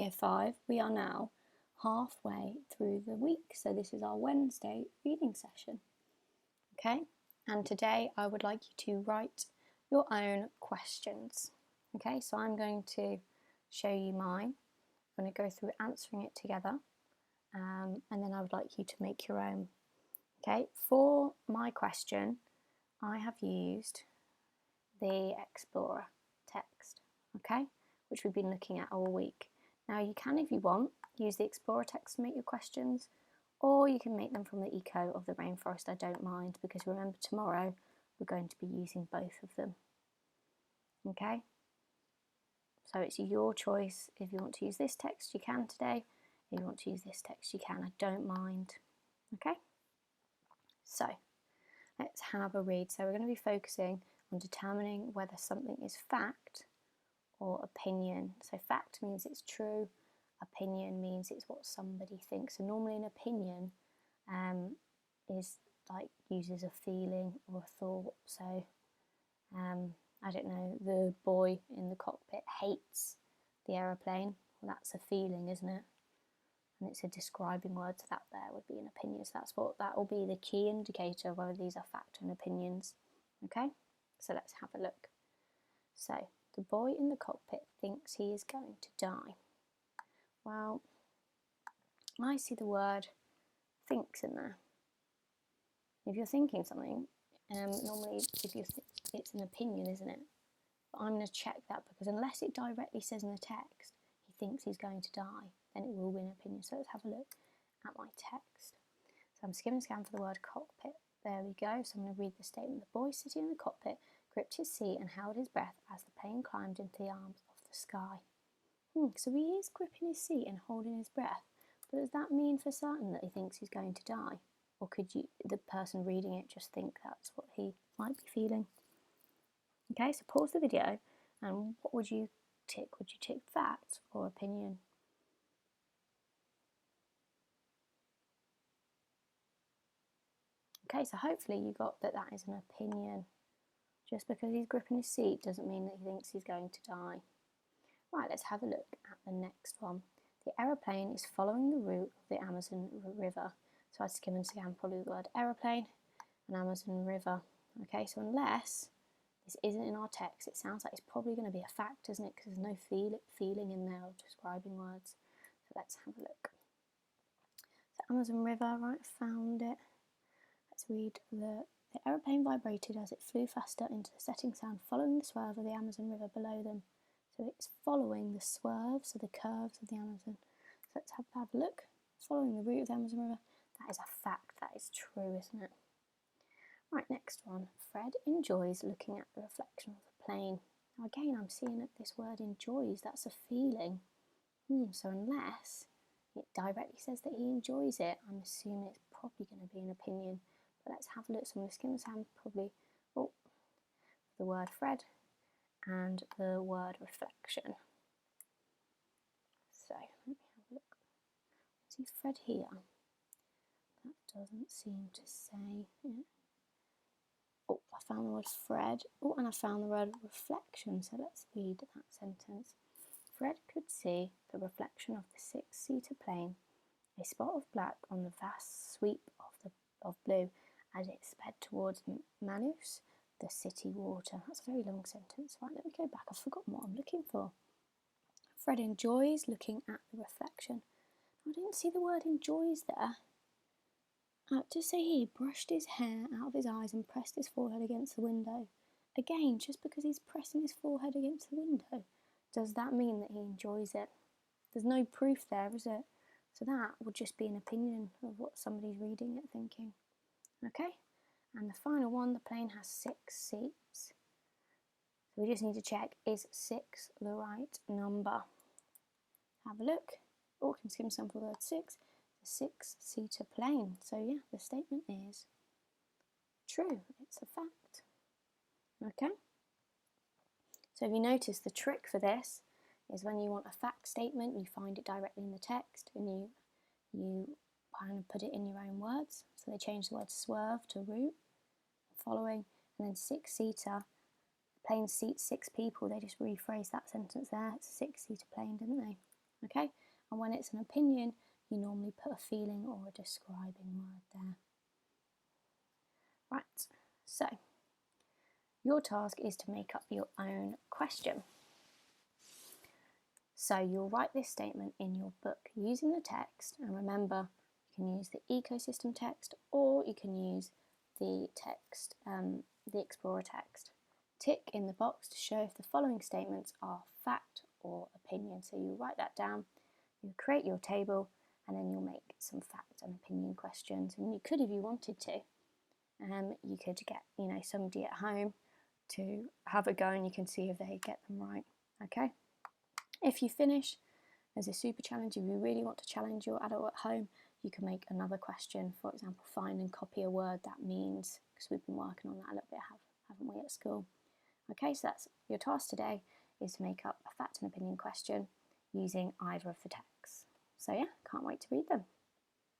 Day 5. We are now halfway through the week, so this is our Wednesday reading session. Okay, and today I would like you to write your own questions. Okay, so I'm going to show you mine. I'm going to go through answering it together, and then I would like you to make your own. Okay, for my question, I have used the Explorer text, okay, which we've been looking at all week. Now you can, if you want, use the Explorer text to make your questions, or you can make them from the Eco of the Rainforest. I don't mind, because remember, tomorrow we're going to be using both of them. Okay, so it's your choice. If you want to use this text, you can today. If you want to use this text, you can. I don't mind. Okay, so let's have a read. So we're going to be focusing on determining whether something is fact or opinion. So fact means it's true, opinion means it's what somebody thinks. So normally an opinion is like uses a feeling or a thought. So I don't know, the boy in the cockpit hates the aeroplane. Well, that's a feeling, isn't it? And it's a describing word, so that there would be an opinion. So that will be the key indicator of whether these are fact and opinions. Okay, so let's have a look. So the boy in the cockpit thinks he is going to die. Well, I see the word thinks in there. If you're thinking something, normally it's an opinion, isn't it? But I'm going to check that, because unless it directly says in the text he thinks he's going to die, then it will be an opinion. So let's have a look at my text. So I'm skimming scan for the word cockpit. There we go. So I'm going to read the statement. The boy sitting in the cockpit gripped his seat and held his breath as the plane climbed into the arms of the sky. So he is gripping his seat and holding his breath. But does that mean for certain that he thinks he's going to die? Or could the person reading it just think that's what he might be feeling? Okay, so pause the video, and what would you tick? Would you tick fact or opinion? Okay, so hopefully you got that is an opinion. Just because he's gripping his seat doesn't mean that he thinks he's going to die. Right, let's have a look at the next one. The aeroplane is following the route of the Amazon River. So I'd skim and scan probably the word aeroplane and Amazon River. Okay, so unless this isn't in our text, it sounds like it's probably going to be a fact, isn't it? Because there's no feeling in there of describing words. So let's have a look. So Amazon River, right, found it. Let's read the aeroplane vibrated as it flew faster into the setting sun, following the swerve of the Amazon River below them. So it's following the swerves, so the curves of the Amazon. So let's have a look. Following the route of the Amazon River. That is a fact. That is true, isn't it? Right, next one. Fred enjoys looking at the reflection of the plane. Now again, I'm seeing that this word enjoys. That's a feeling. So unless it directly says that he enjoys it, I'm assuming it's probably going to be an opinion. But let's have a look. So I'm going to skim the sand probably. Oh, the word Fred and the word reflection. So let me have a look. See Fred here. That doesn't seem to say. Yeah. Oh, I found the word Fred. Oh, and I found the word reflection. So let's read that sentence. Fred could see the reflection of the six-seater plane, a spot of black on the vast sweep of blue as it sped towards Manus, the city water. That's a very long sentence. Right, let me go back. I've forgotten what I'm looking for. Fred enjoys looking at the reflection. I didn't see the word enjoys there. Just say he brushed his hair out of his eyes and pressed his forehead against the window. Again, just because he's pressing his forehead against the window, does that mean that he enjoys it? There's no proof there, is it? So that would just be an opinion of what somebody's reading it thinking. Okay? And the final one, the plane has 6 seats. So we just need to check, is 6 the right number? Have a look. Or can skim some for the word 6. The 6-seater plane. So yeah, the statement is true. It's a fact. Okay? So if you notice, the trick for this is when you want a fact statement, you find it directly in the text and you kind of put it in your own words. So they change the word swerve to route, following, and then 6-seater. The plane seats 6 people. They just rephrase that sentence there. It's a 6-seater plane, didn't they? okay? And when it's an opinion, you normally put a feeling or a describing word there. Right, so your task is to make up your own question. So you'll write this statement in your book using the text, and remember, you can use the ecosystem text or you can use the text, the Explorer text. Tick in the box to show if the following statements are fact or opinion. So you write that down, you create your table, and then you'll make some fact and opinion questions. And you could, if you wanted to, you could get somebody at home to have a go, and you can see if they get them right. Okay. If you finish, there's a super challenge. If you really want to challenge your adult at home, you can make another question. For example, find and copy a word that means, because we've been working on that a little bit, haven't we, at school? Okay, so that's your task today, is to make up a fact and opinion question using either of the texts. So yeah, can't wait to read them.